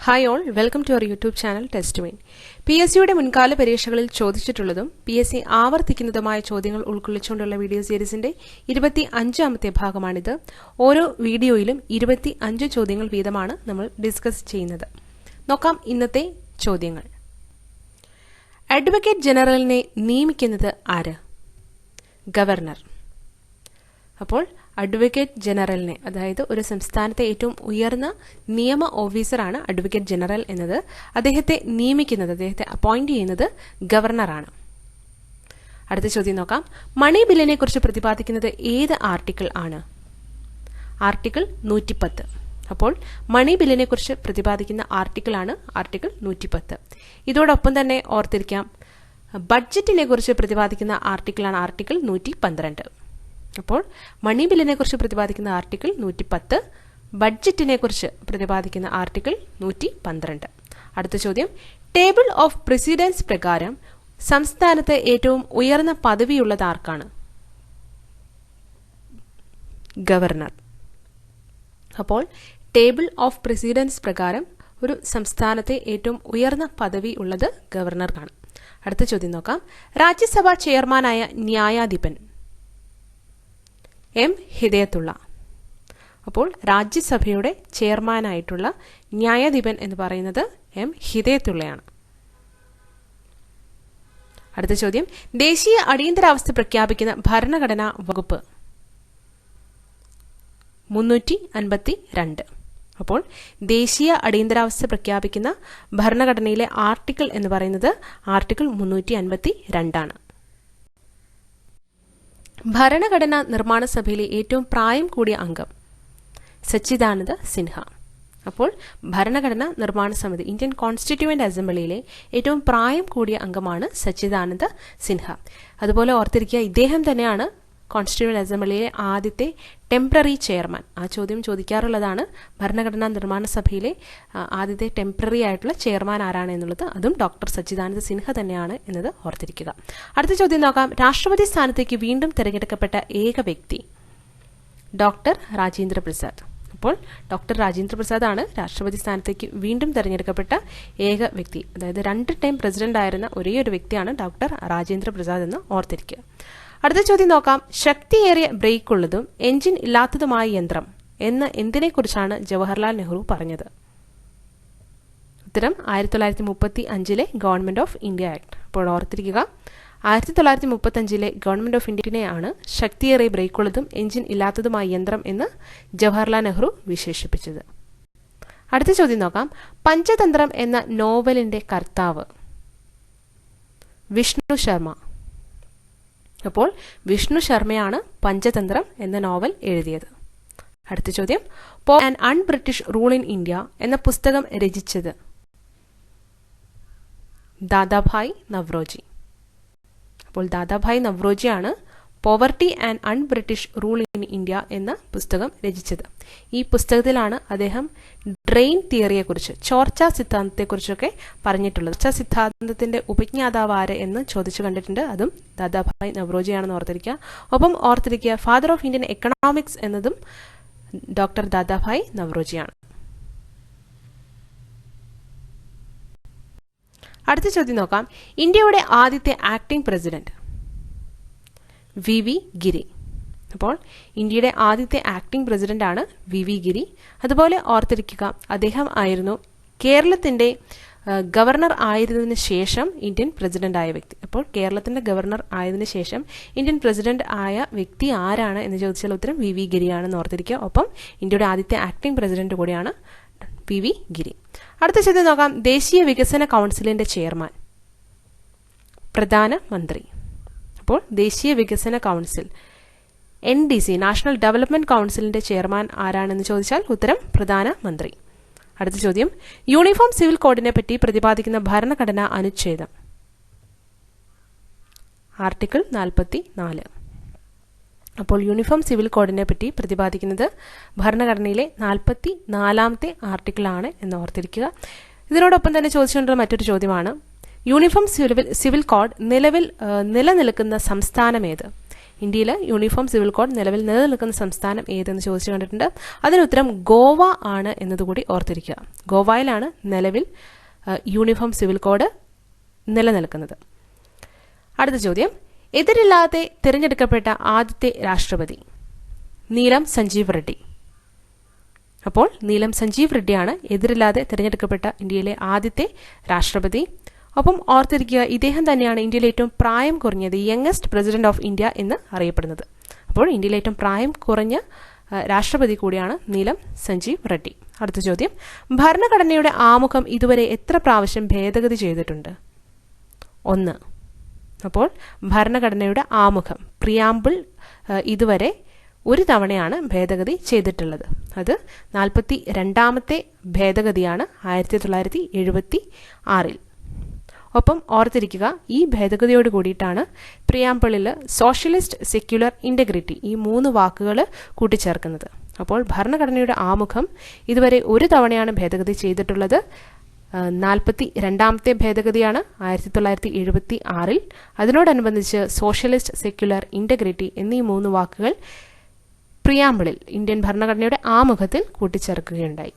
Hi all, welcome to our YouTube channel Testwin. PSCയുടെ മുൻകാല പരീക്ഷകളിൽ ചോദിച്ചിട്ടുള്ളതും PSC ആവർത്തിക്കുന്നതുമായ ചോദ്യങ്ങൾ ഉൾക്കൊള്ളിച്ചുകൊണ്ടുള്ള വീഡിയോ സീരീസിന്റെ 25ാമത്തെ ഭാഗമാണിത്. ഓരോ വീഡിയോയിലും 25 ചോദ്യങ്ങൾ വീതമാണ് നമ്മൾ ഡിസ്കസ് ചെയ്യുന്നത്. നോക്കാം ഇന്നത്തെ ചോദ്യങ്ങൾ. അഡ്വക്കേറ്റ് ജനറലിനെ നിയമിക്കുന്നത് ആര്? ഗവർണർ. അപ്പോൾ അഡ്വക്കേറ്റ് ജനറലിനെ, അതായത് ഒരു സംസ്ഥാനത്തെ ഏറ്റവും ഉയർന്ന നിയമ ഓഫീസറാണ് അഡ്വക്കേറ്റ് ജനറൽ എന്നത്. അദ്ദേഹത്തെ നിയമിക്കുന്നത്, അദ്ദേഹത്തെ അപ്പോയിന്റ് ചെയ്യുന്നത് ഗവർണറാണ്. അടുത്ത ചോദ്യം നോക്കാം. മണി ബില്ലിനെ കുറിച്ച് പ്രതിപാദിക്കുന്നത് ഏത് ആർട്ടിക്കിൾ ആണ്? ആർട്ടിക്കിൾ 110. അപ്പോൾ മണി ബില്ലിനെ കുറിച്ച് പ്രതിപാദിക്കുന്ന ആർട്ടിക്കിൾ ആണ് ആർട്ടിക്കിൾ 110. ഇതോടൊപ്പം തന്നെ ഓർത്തിരിക്കാം, ബഡ്ജറ്റിനെ കുറിച്ച് പ്രതിപാദിക്കുന്ന ആർട്ടിക്കിളാണ് ആർട്ടിക്കിൾ 112. അപ്പോൾ മണി ബില്ലിനെ കുറിച്ച് പ്രതിപാദിക്കുന്ന ആർട്ടിക്കിൾ 110, ബഡ്ജറ്റിനെ കുറിച്ച് പ്രതിപാദിക്കുന്ന ആർട്ടിക്കിൾ 112. അടുത്ത ചോദ്യം. ടേബിൾ ഓഫ് പ്രസിഡൻസ് പ്രകാരം സംസ്ഥാനത്ത് ഏറ്റവും ഉയർന്ന പദവിയുള്ളത് ആർക്കാണ്? ഗവർണർ. അപ്പോൾ ടേബിൾ ഓഫ് പ്രസിഡൻസ് പ്രകാരം ഒരു സംസ്ഥാനത്തെ ഏറ്റവും ഉയർന്ന പദവി ഉള്ളത് ഗവർണർക്കാണ്. അടുത്ത ചോദ്യം നോക്കാം. രാജ്യസഭാ ചെയർമാനായ ന്യായാധിപൻ എം ഹിദയത്തുള്ള. അപ്പോൾ രാജ്യസഭയുടെ ചെയർമാനായിട്ടുള്ള ന്യായാധിപൻ എന്ന് പറയുന്നത് എം ഹിദയത്തുള്ളയാണ്. അടുത്ത ചോദ്യം. ദേശീയ അടിയന്തരാവസ്ഥ പ്രഖ്യാപിക്കുന്ന ഭരണഘടനാ വകുപ്പ് 352. അപ്പോൾ ദേശീയ അടിയന്തരാവസ്ഥ പ്രഖ്യാപിക്കുന്ന ഭരണഘടനയിലെ ആർട്ടിക്കിൾ എന്ന് പറയുന്നത് ആർട്ടിക്കിൾ 352 ആണ്. ഭരണഘടനാ നിർമ്മാണ സഭയിലെ ഏറ്റവും പ്രായം കൂടിയ അംഗം സച്ചിദാനന്ദ സിൻഹ. അപ്പോൾ ഭരണഘടനാ നിർമ്മാണ സമിതി, ഇന്ത്യൻ കോൺസ്റ്റിറ്റ്യൂവന്റ് അസംബ്ലിയിലെ ഏറ്റവും പ്രായം കൂടിയ അംഗമാണ് സച്ചിദാനന്ദ സിൻഹ. അതുപോലെ ഓർത്തിരിക്കുക, ഇദ്ദേഹം തന്നെയാണ് കോൺസ്റ്റിറ്റ്യൂവന്റ് അസംബ്ലിയിലെ ആദ്യത്തെ ടെമ്പററി ചെയർമാൻ. ആ ചോദ്യം ചോദിക്കാറുള്ളതാണ്. ഭരണഘടനാ നിർമ്മാണ സഭയിലെ ആദ്യത്തെ ടെമ്പററി ആയിട്ടുള്ള ചെയർമാൻ ആരാണ് എന്നുള്ളത്, അതും ഡോക്ടർ സച്ചിദാനന്ദ സിൻഹ തന്നെയാണ് എന്നത് ഓർത്തിരിക്കുക. അടുത്ത ചോദ്യം നോക്കാം. രാഷ്ട്രപതി സ്ഥാനത്തേക്ക് വീണ്ടും തിരഞ്ഞെടുക്കപ്പെട്ട ഏക വ്യക്തി ഡോക്ടർ രാജേന്ദ്ര പ്രസാദ്. അപ്പോൾ ഡോക്ടർ രാജേന്ദ്ര പ്രസാദ് ആണ് രാഷ്ട്രപതി സ്ഥാനത്തേക്ക് വീണ്ടും തിരഞ്ഞെടുക്കപ്പെട്ട ഏക വ്യക്തി. അതായത് 2 ടൈം പ്രസിഡന്റ് ആയിരുന്ന ഒരേ ഒരു വ്യക്തിയാണ് ഡോക്ടർ രാജേന്ദ്ര പ്രസാദ് എന്ന് ഓർത്തിരിക്കുക. അടുത്ത ചോദ്യം നോക്കാം. ശക്തിയേറിയ ബ്രേക്ക് ഉള്ളതും എഞ്ചിൻ ഇല്ലാത്തതുമായ യന്ത്രം എന്ന് എന്തിനെക്കുറിച്ചാണ് ജവഹർലാൽ നെഹ്റു പറഞ്ഞത്? ഉത്തരം 1935 ഗവൺമെന്റ് ഓഫ് ഇന്ത്യ ആക്ട്. അപ്പോൾ ഓർത്തിരിക്കുക, 1935 ഗവൺമെന്റ് ഓഫ് ഇന്ത്യനെയാണ് ശക്തിയേറിയ ബ്രേക്കുള്ളതും എഞ്ചിൻ ഇല്ലാത്തതുമായ യന്ത്രം എന്ന് ജവഹർലാൽ നെഹ്റു വിശേഷിപ്പിച്ചത്. അടുത്ത ചോദ്യം നോക്കാം. പഞ്ചതന്ത്രം എന്ന നോവലിന്റെ കർത്താവ് വിഷ്ണു ശർമ്മ. അപ്പോൾ വിഷ്ണു ശർമ്മയാണ് പഞ്ചതന്ത്രം എന്ന നോവൽ എഴുതിയത്. അടുത്ത ചോദ്യം. And un British rule in India എന്ന പുസ്തകം രചിച്ചത് ദാദാഭായ് നവറോജി. അപ്പോൾ ദാദാഭായ് നവറോജിയാണ് poverty and un British rule in India എന്ന പുസ്തകം രചിച്ചത്. ഈ പുസ്തകത്തിലാണ് അദ്ദേഹം ഡ്രെയിൻ തിയറിയെക്കുറിച്ച്, ചോർച്ചാ സിദ്ധാന്തത്തെക്കുറിച്ചൊക്കെ പറഞ്ഞിട്ടുള്ളത്. ചോർച്ചാ സിദ്ധാന്തത്തിന്റെ ഉപജ്ഞാതാവ് ആര് എന്ന് ചോദിച്ചു കണ്ടിട്ടുണ്ട്. അതും ദാദാഭായ് നവറോജിയാണെന്ന് ഓർത്തിരിക്കുക. ഒപ്പം ഓർത്തിരിക്കുക, ഫാദർ ഓഫ് ഇന്ത്യൻ എക്കണോമിക്സ് എന്നതും ഡോക്ടർ ദാദാഭായ് നവറോജിയാണ്. അടുത്ത ചോദ്യം നോക്കാം. ഇന്ത്യയുടെ ആദ്യത്തെ ആക്ടിംഗ് പ്രസിഡന്റ് വി ഗിരി. അപ്പോൾ ഇന്ത്യയുടെ ആദ്യത്തെ ആക്ടിംഗ് പ്രസിഡന്റ് ആണ് വി ഗിരി. അതുപോലെ ഓർത്തിരിക്കുക, അദ്ദേഹം ആയിരുന്നു കേരളത്തിന്റെ ഗവർണർ ആയതിനു ശേഷം ഇന്ത്യൻ പ്രസിഡന്റ് ആയ വ്യക്തി. അപ്പോൾ കേരളത്തിന്റെ ഗവർണർ ആയതിനു ശേഷം ഇന്ത്യൻ പ്രസിഡന്റ് ആയ വ്യക്തി ആരാണ് എന്ന് ചോദിച്ചാൽ ഉത്തരം വി ഗിരിയാണെന്ന് ഓർത്തിരിക്കുക. ഒപ്പം ഇന്ത്യയുടെ ആദ്യത്തെ ആക്ടിംഗ് പ്രസിഡന്റ് കൂടിയാണ് വി ഗിരി. അടുത്ത ചോദ്യം നോക്കാം. ദേശീയ വികസന കൗൺസിലിന്റെ ചെയർമാൻ പ്രധാനമന്ത്രി. അപ്പോൾ ദേശീയ വികസന കൗൺസിൽ NDC, നാഷണൽ ഡെവലപ്മെന്റ് കൗൺസിലിന്റെ ചെയർമാൻ ആരാണെന്ന് ചോദിച്ചാൽ ഉത്തരം പ്രധാനമന്ത്രി. അടുത്ത ചോദ്യം. യൂണിഫോം സിവിൽ കോഡിനെ പറ്റി പ്രതിപാദിക്കുന്ന ഭരണഘടനാ അനുച്ഛേദം ആർട്ടിക്കിൾ 44. അപ്പോൾ യൂണിഫോം സിവിൽ കോഡിനെ പറ്റി പ്രതിപാദിക്കുന്നത് ഭരണഘടനയിലെ 44ാമത്തെ ആർട്ടിക്കിൾ ആണ് എന്ന് ഓർത്തിരിക്കുക. ഇതിനോടൊപ്പം തന്നെ ചോദിച്ചുകൊണ്ടുള്ള മറ്റൊരു ചോദ്യമാണ്, യൂണിഫോം സിവിൽ കോഡ് നിലനിൽക്കുന്ന സംസ്ഥാനം ഏത്? ഇന്ത്യയിൽ യൂണിഫോം സിവിൽ കോഡ് നിലവിൽ നിലനിൽക്കുന്ന സംസ്ഥാനം ഏതെന്ന് ചോദിച്ചു കണ്ടിട്ടുണ്ട്. അതിനുത്തരം ഗോവ ആണ് എന്നതുകൂടി ഓർത്തിരിക്കുക. ഗോവയിലാണ് നിലവിൽ യൂണിഫോം സിവിൽ കോഡ് നിലനിൽക്കുന്നത്. അടുത്ത ചോദ്യം, എതിരില്ലാതെ തിരഞ്ഞെടുക്കപ്പെട്ട ആദ്യത്തെ രാഷ്ട്രപതി നീലം സഞ്ജീവ് റെഡ്ഡി. അപ്പോൾ നീലം സഞ്ജീവ് റെഡ്ഡിയാണ് എതിരില്ലാതെ തിരഞ്ഞെടുക്കപ്പെട്ട ഇന്ത്യയിലെ ആദ്യത്തെ രാഷ്ട്രപതി. ഒപ്പം ഓർത്തിരിക്കുക, ഇദ്ദേഹം തന്നെയാണ് ഇന്ത്യയിലെ ഏറ്റവും പ്രായം കുറഞ്ഞത് യങ്ങസ്റ്റ് പ്രസിഡന്റ് ഓഫ് ഇന്ത്യ എന്ന് അറിയപ്പെടുന്നത്. അപ്പോൾ ഇന്ത്യയിലെ ഏറ്റവും പ്രായം കുറഞ്ഞ രാഷ്ട്രപതി കൂടിയാണ് നീലം സഞ്ജീവ് റെഡ്ഡി. അടുത്ത ചോദ്യം, ഭരണഘടനയുടെ ആമുഖം ഇതുവരെ എത്ര പ്രാവശ്യം ഭേദഗതി ചെയ്തിട്ടുണ്ട്? 1. അപ്പോൾ ഭരണഘടനയുടെ ആമുഖം പ്രിയാമ്പിൾ ഇതുവരെ ഒരു തവണയാണ് ഭേദഗതി ചെയ്തിട്ടുള്ളത്. അത് 42ാമത്തെ ഭേദഗതിയാണ് 1976. ഒപ്പം ഓർത്തിരിക്കുക, ഈ ഭേദഗതിയോട് കൂടിയിട്ടാണ് പ്രിയാമ്പിളിൽ സോഷ്യലിസ്റ്റ്, സെക്യുലർ, ഇൻ്റഗ്രിറ്റി ഈ 3 വാക്കുകൾ കൂട്ടിച്ചേർക്കുന്നത്. അപ്പോൾ ഭരണഘടനയുടെ ആമുഖം ഇതുവരെ ഒരു തവണയാണ് ഭേദഗതി ചെയ്തിട്ടുള്ളത്. 42ാമത്തെ ഭേദഗതിയാണ് 1976. അതിനോടനുബന്ധിച്ച് സോഷ്യലിസ്റ്റ്, സെക്യുലർ, ഇൻ്റഗ്രിറ്റി എന്നീ 3 വാക്കുകൾ പ്രിയാമ്പിളിൽ ഇന്ത്യൻ ഭരണഘടനയുടെ ആമുഖത്തിൽ കൂട്ടിച്ചേർക്കുകയുണ്ടായി.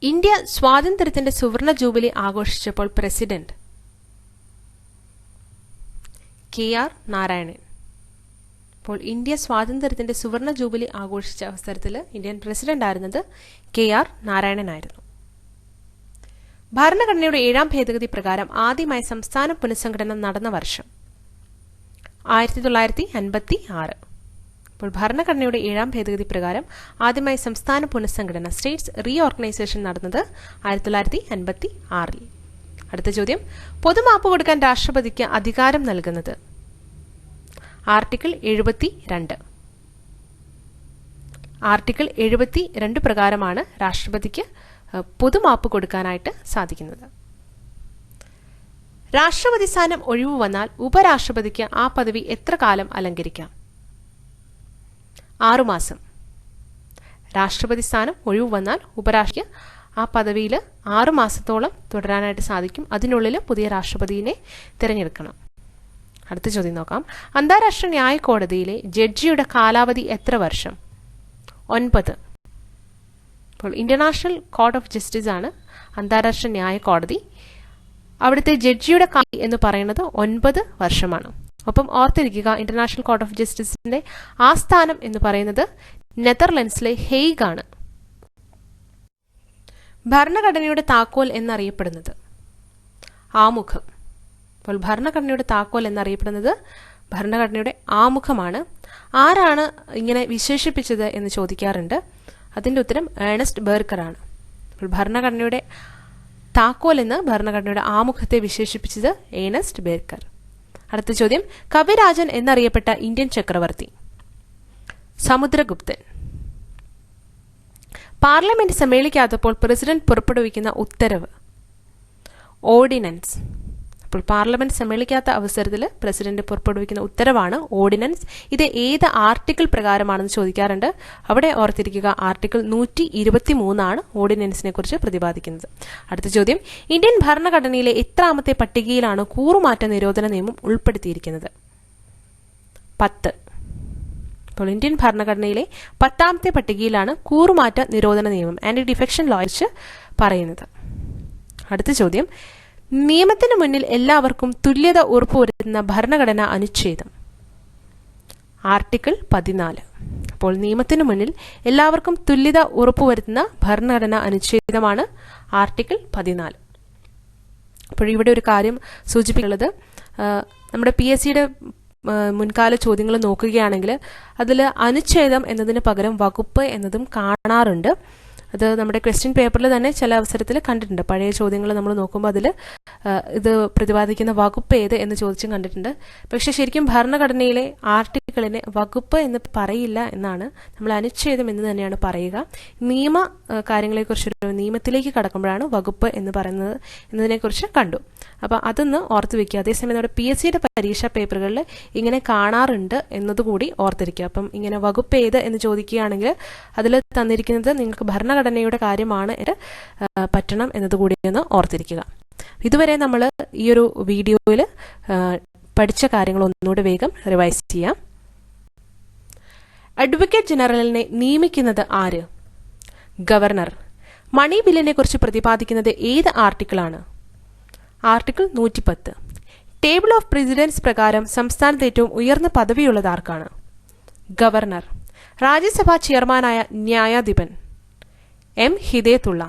ഇന്ത്യ സ്വാതന്ത്ര്യത്തിന്റെ സുവർണ ജൂബിലി ആഘോഷിച്ചപ്പോൾ പ്രസിഡന്റ് KR നാരായണൻ. അപ്പോൾ ഇന്ത്യ സ്വാതന്ത്ര്യത്തിന്റെ സുവർണ ജൂബിലി ആഘോഷിച്ച അവസരത്തിൽ ഇന്ത്യൻ പ്രസിഡന്റ് ആയിരുന്നത് KR നാരായണനായിരുന്നു. ഭരണഘടനയുടെ 7ാം ഭേദഗതി പ്രകാരം ആദ്യമായി സംസ്ഥാന പുനഃസംഘടന നടന്ന വർഷം 1956. അപ്പോൾ ഭരണഘടനയുടെ 7ാം ഭേദഗതി പ്രകാരം ആദ്യമായി സംസ്ഥാന പുനഃസംഘടന സ്റ്റേറ്റ്സ് റീഓർഗനൈസേഷൻ നടന്നത് 1956. അടുത്ത ചോദ്യം, പൊതുമാപ്പ് കൊടുക്കാൻ രാഷ്ട്രപതിക്ക് അധികാരം നൽകുന്നത്? ആർട്ടിക്കിൾ 72. ആർട്ടിക്കിൾ 72 പ്രകാരമാണ് രാഷ്ട്രപതിക്ക് പൊതുമാപ്പ് കൊടുക്കാനായിട്ട് സാധിക്കുന്നത്. രാഷ്ട്രപതി സ്ഥാനം ഒഴിവു വന്നാൽ ഉപരാഷ്ട്രപതിക്ക് ആ പദവി എത്ര കാലം അലങ്കരിക്കാം? 6 മാസം. രാഷ്ട്രപതി സ്ഥാനം ഒഴിവു വന്നാൽ ഉപരാഷ്ട്രപതിക്ക് ആ പദവിയിൽ 6 മാസത്തോളം തുടരാനായിട്ട് സാധിക്കും. അതിനുള്ളിൽ പുതിയ രാഷ്ട്രപതിയെ തിരഞ്ഞെടുക്കണം. അടുത്ത ചോദ്യം നോക്കാം. അന്താരാഷ്ട്ര ന്യായ കോടതിയിലെ ജഡ്ജിയുടെ കാലാവധി എത്ര വർഷം? 9. അപ്പോൾ ഇന്റർനാഷണൽ കോർട്ട് ഓഫ് ജസ്റ്റിസ് ആണ് അന്താരാഷ്ട്ര ന്യായ കോടതി. അവിടുത്തെ ജഡ്ജിയുടെ കാലാവധി എന്ന് പറയുന്നത് 9 വർഷമാണ്. ഒപ്പം ഓർത്തിരിക്കുക, ഇന്റർനാഷണൽ കോർട്ട് ഓഫ് ജസ്റ്റിസിന്റെ ആസ്ഥാനം എന്ന് പറയുന്നത് നെതർലൻഡ്സിലെ ഹേഗ് ആണ്. ഭരണഘടനയുടെ താക്കോൽ എന്നറിയപ്പെടുന്നത്? ആമുഖം. അപ്പോൾ ഭരണഘടനയുടെ താക്കോൽ എന്നറിയപ്പെടുന്നത് ഭരണഘടനയുടെ ആമുഖമാണ്. ആരാണ് ഇങ്ങനെ വിശേഷിപ്പിച്ചത് എന്ന് ചോദിക്കാറുണ്ട്. അതിൻ്റെ ഉത്തരം ഏണസ്റ്റ് ബർക്കറാണ്. അപ്പോൾ ഭരണഘടനയുടെ താക്കോൽ എന്ന് ഭരണഘടനയുടെ ആമുഖത്തെ വിശേഷിപ്പിച്ചത് ഏണസ്റ്റ് ബർക്കർ. അടുത്ത ചോദ്യം, കവിരാജൻ എന്നറിയപ്പെട്ട ഇന്ത്യൻ ചക്രവർത്തി? സമുദ്രഗുപ്തൻ. പാർലമെന്റ് സമ്മേളിക്കാത്തപ്പോൾ പ്രസിഡന്റ് പുറപ്പെടുവിക്കുന്ന ഉത്തരവ്? ഓർഡിനൻസ്. അപ്പോൾ പാർലമെന്റ് സമ്മേളിക്കാത്ത അവസരത്തിൽ പ്രസിഡന്റ് പുറപ്പെടുവിക്കുന്ന ഉത്തരവാണ് ഓർഡിനൻസ്. ഇത് ഏത് ആർട്ടിക്കിൾ പ്രകാരമാണെന്ന് ചോദിക്കാറുണ്ട്. അവിടെ ഓർത്തിരിക്കുക, ആർട്ടിക്കിൾ 123 ആണ് ഓർഡിനൻസിനെ കുറിച്ച് പ്രതിപാദിക്കുന്നത്. അടുത്ത ചോദ്യം, ഇന്ത്യൻ ഭരണഘടനയിലെ എത്രാമത്തെ പട്ടികയിലാണ് കൂറുമാറ്റ നിരോധന നിയമം ഉൾപ്പെടുത്തിയിരിക്കുന്നത്? 10. അപ്പോൾ ഇന്ത്യൻ ഭരണഘടനയിലെ 10ാമത്തെ പട്ടികയിലാണ് കൂറുമാറ്റ നിരോധന നിയമം, ആന്റി ഡിഫെക്ഷൻ ലോ കുറിച്ച് പറയുന്നത്. അടുത്ത ചോദ്യം, നിയമത്തിന് മുന്നിൽ എല്ലാവർക്കും തുല്യത ഉറപ്പുവരുത്തുന്ന ഭരണഘടനാ അനുച്ഛേദം? ആർട്ടിക്കിൾ 14. അപ്പോൾ നിയമത്തിന് മുന്നിൽ എല്ലാവർക്കും തുല്യത ഉറപ്പുവരുത്തുന്ന ഭരണഘടനാ അനുച്ഛേദമാണ് ആർട്ടിക്കിൾ 14. അപ്പോൾ ഇവിടെ ഒരു കാര്യം സൂചിപ്പിക്കുന്നത്, നമ്മുടെ PSCയുടെ മുൻകാല ചോദ്യങ്ങൾ നോക്കുകയാണെങ്കിൽ അതിൽ അനുച്ഛേദം എന്നതിന് പകരം വകുപ്പ് എന്നതും കാണാറുണ്ട്. അത് നമ്മുടെ ക്വസ്റ്റ്യൻ പേപ്പറിൽ തന്നെ ചില അവസരത്തിൽ കണ്ടിട്ടുണ്ട്. പഴയ ചോദ്യങ്ങൾ നമ്മൾ നോക്കുമ്പോൾ അതിൽ ഇത് പ്രതിപാദിക്കുന്ന വകുപ്പ് ഏത് എന്ന് ചോദിച്ചും കണ്ടിട്ടുണ്ട്. പക്ഷെ ശരിക്കും ഭരണഘടനയിലെ ആർട്ടിക്കിളിനെ വകുപ്പ് എന്ന് പറയില്ല എന്നാണ്, നമ്മൾ അനുച്ഛേദം എന്ന് തന്നെയാണ് പറയുക. നിയമ കാര്യങ്ങളെക്കുറിച്ചൊരു നിയമത്തിലേക്ക് കടക്കുമ്പോഴാണ് വകുപ്പ് എന്ന് പറയുന്നത് എന്നതിനെക്കുറിച്ച് കണ്ടു. അപ്പോൾ അതൊന്ന് ഓർത്ത് വെക്കുക. അതേസമയം നമ്മുടെ PSCയുടെ പരീക്ഷാ പേപ്പറുകളിൽ ഇങ്ങനെ കാണാറുണ്ട് എന്നതുകൂടി ഓർത്തിരിക്കുക. അപ്പം ഇങ്ങനെ വകുപ്പ് ഏത് എന്ന് ചോദിക്കുകയാണെങ്കിൽ അതിൽ തന്നിരിക്കുന്നത് നിങ്ങൾക്ക് ഭരണഘടനയുടെ കാര്യമാണ് പറ്റണം എന്നതുകൂടി ഒന്ന് ഓർത്തിരിക്കുക. ഇതുവരെ നമ്മൾ ഈ ഒരു വീഡിയോയിൽ പഠിച്ച കാര്യങ്ങൾ ഒന്നുകൂടെ വേഗം റിവൈസ് ചെയ്യാം. അഡ്വക്കേറ്റ് ജനറലിനെ നിയമിക്കുന്നത് ആര്? ഗവർണർ. മണി ബില്ലിനെ കുറിച്ച് പ്രതിപാദിക്കുന്നത് ഏത് ആർട്ടിക്കിളാണ്? ആർട്ടിക്കിൾ 110. ടേബിൾ ഓഫ് പ്രസിഡൻസ് പ്രകാരം സംസ്ഥാനത്ത് ഏറ്റവും ഉയർന്ന പദവിയുള്ളത് ആർക്കാണ്? ഗവർണർ. രാജ്യസഭാ ചെയർമാനായ ന്യായാധിപൻ എം ഹിദയത്തുള്ള.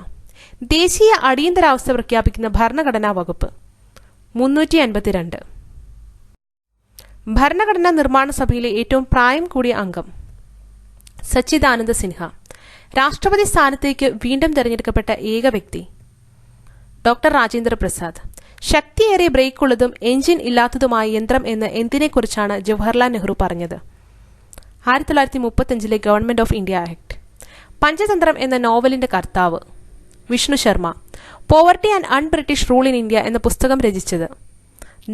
ദേശീയ അടിയന്തരാവസ്ഥ പ്രഖ്യാപിക്കുന്ന ഭരണഘടനാ വകുപ്പ് 352. ഭരണഘടനാ നിർമ്മാണ സഭയിലെ ഏറ്റവും പ്രായം കൂടിയ അംഗം സച്ചിദാനന്ദ സിൻഹ. രാഷ്ട്രപതി സ്ഥാനത്തേക്ക് വീണ്ടും തെരഞ്ഞെടുക്കപ്പെട്ട ഏക വ്യക്തി ഡോക്ടർ രാജേന്ദ്ര പ്രസാദ്. ശക്തിയേറിയ ബ്രേക്കുള്ളതും എഞ്ചിൻ ഇല്ലാത്തതുമായ യന്ത്രം എന്ന് എന്തിനെക്കുറിച്ചാണ് ജവഹർലാൽ നെഹ്റു പറഞ്ഞത്? 1935 government of India act. Panchatantra എന്ന നോവലിന്റെ കർത്താവ് Vishnu Sharma. Poverty and un British rule in India എന്ന പുസ്തകം രചിച്ചത്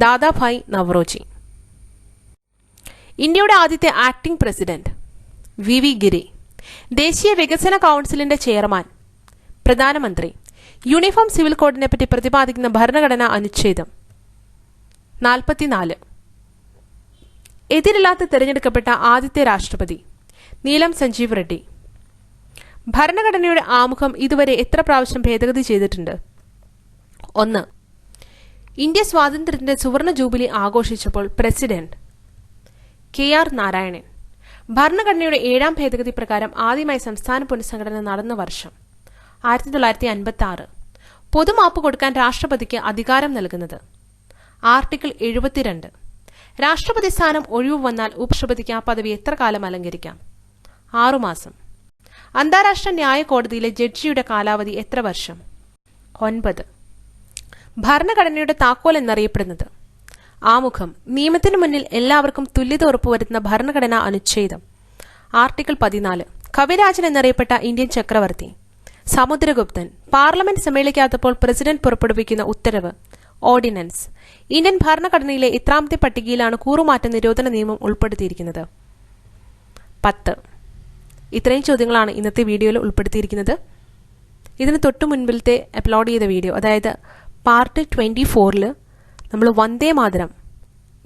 ദാദാഭായ് നവറോജി. ഇന്ത്യയുടെ ആദ്യത്തെ ആക്ടിംഗ് പ്രസിഡന്റ് VV ഗിരി. ദേശീയ വികസന കൗൺസിലിന്റെ ചെയർമാൻ പ്രധാനമന്ത്രി. യൂണിഫോം സിവിൽ കോഡിനെ പറ്റി പ്രതിപാദിക്കുന്ന ഭരണഘടനാ അനുച്ഛേദം 44. എതിരില്ലാതെ തിരഞ്ഞെടുക്കപ്പെട്ട ആദ്യത്തെ രാഷ്ട്രപതി നീലം സഞ്ജീവ് റെഡ്ഡി. ഭരണഘടനയുടെ ആമുഖം ഇതുവരെ എത്ര പ്രാവശ്യം ഭേദഗതി ചെയ്തിട്ടുണ്ട്? 1. ഇന്ത്യ സ്വാതന്ത്ര്യത്തിന്റെ സുവർണ ജൂബിലി ആഘോഷിച്ചപ്പോൾ പ്രസിഡന്റ് KR നാരായണൻ. ഭരണഘടനയുടെ 7ാം ഭേദഗതി പ്രകാരം ആദ്യമായി സംസ്ഥാന പുനഃസംഘടന നടന്ന വർഷം 1956. പൊതുമാപ്പ് കൊടുക്കാൻ രാഷ്ട്രപതിക്ക് അധികാരം നൽകുന്നത് ആർട്ടിക്കിൾ 72. രാഷ്ട്രപതി സ്ഥാനം ഒഴിവ് വന്നാൽ ഉപരാഷ്ട്രപതിക്ക് ആ പദവി എത്ര കാലം അലങ്കരിക്കാം? 6 മാസം. അന്താരാഷ്ട്ര ന്യായ കോടതിയിലെ ജഡ്ജിയുടെ കാലാവധി എത്ര വർഷം? 9. ഭരണഘടനയുടെ താക്കോൽ എന്നറിയപ്പെടുന്നത് ആമുഖം. നിയമത്തിന് മുന്നിൽ എല്ലാവർക്കും തുല്യത ഉറപ്പുവരുത്തുന്ന ഭരണഘടനാ അനുച്ഛേദം ആർട്ടിക്കിൾ 14. കവിരാജൻ എന്നറിയപ്പെട്ട ഇന്ത്യൻ ചക്രവർത്തി സമുദ്രഗുപ്തൻ. പാർലമെന്റ് സമ്മേളിക്കാത്തപ്പോൾ പ്രസിഡന്റ് പുറപ്പെടുവിക്കുന്ന ഉത്തരവ് ഓർഡിനൻസ്. ഇന്ത്യൻ ഭരണഘടനയിലെ എത്രാമത്തെ പട്ടികയിലാണ് കൂറുമാറ്റ നിരോധന നിയമം ഉൾപ്പെടുത്തിയിരിക്കുന്നത്? 10. ഇത്രയും ചോദ്യങ്ങളാണ് ഇന്നത്തെ വീഡിയോയിൽ ഉൾപ്പെടുത്തിയിരിക്കുന്നത്. ഇതിന് തൊട്ടു മുൻപിലത്തെ അപ്ലോഡ് ചെയ്ത വീഡിയോ, അതായത് പാർട്ട് 24-ൽ നമ്മൾ വന്ദേ മാതരം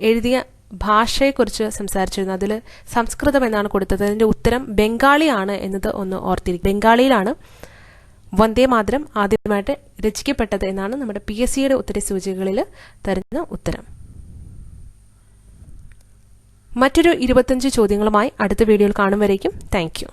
എഴുതിയ ഭാഷയെക്കുറിച്ച് സംസാരിച്ചിരുന്നു. അതിൽ സംസ്കൃതം എന്നാണ് കൊടുത്തത്. അതിൻ്റെ ഉത്തരം ബംഗാളിയാണ് എന്നത് ഒന്ന് ഓർത്തിരിക്കും. ബംഗാളിയിലാണ് വന്ദേ മാതരം ആദ്യമായിട്ട് രചിക്കപ്പെട്ടത് എന്നാണ് നമ്മുടെ PSCയുടെ ഉത്തരസൂചികകളിൽ തരുന്ന ഉത്തരം. മറ്റൊരു 25 ചോദ്യങ്ങളുമായി അടുത്ത വീഡിയോയിൽ കാണും വരേക്കും താങ്ക് യു.